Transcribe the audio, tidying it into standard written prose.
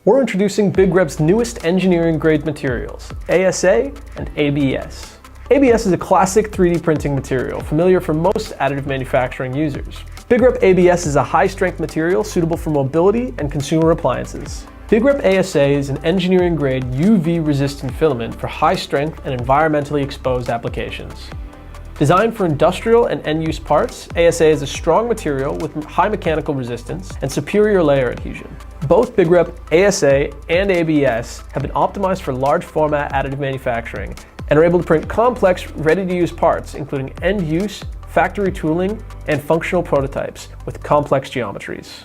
We're introducing BigRep's newest engineering grade materials, ASA and ABS. ABS is a classic 3D printing material, familiar for most additive manufacturing users. BigRep ABS is a high-strength material suitable for mobility and consumer appliances. BigRep ASA is an engineering grade UV-resistant filament for high-strength and environmentally exposed applications. Designed for industrial and end-use parts, ASA is a strong material with high mechanical resistance and superior layer adhesion. Both BigRep ASA and ABS have been optimized for large format additive manufacturing and are able to print complex, ready-to-use parts, including end-use, factory tooling, and functional prototypes with complex geometries.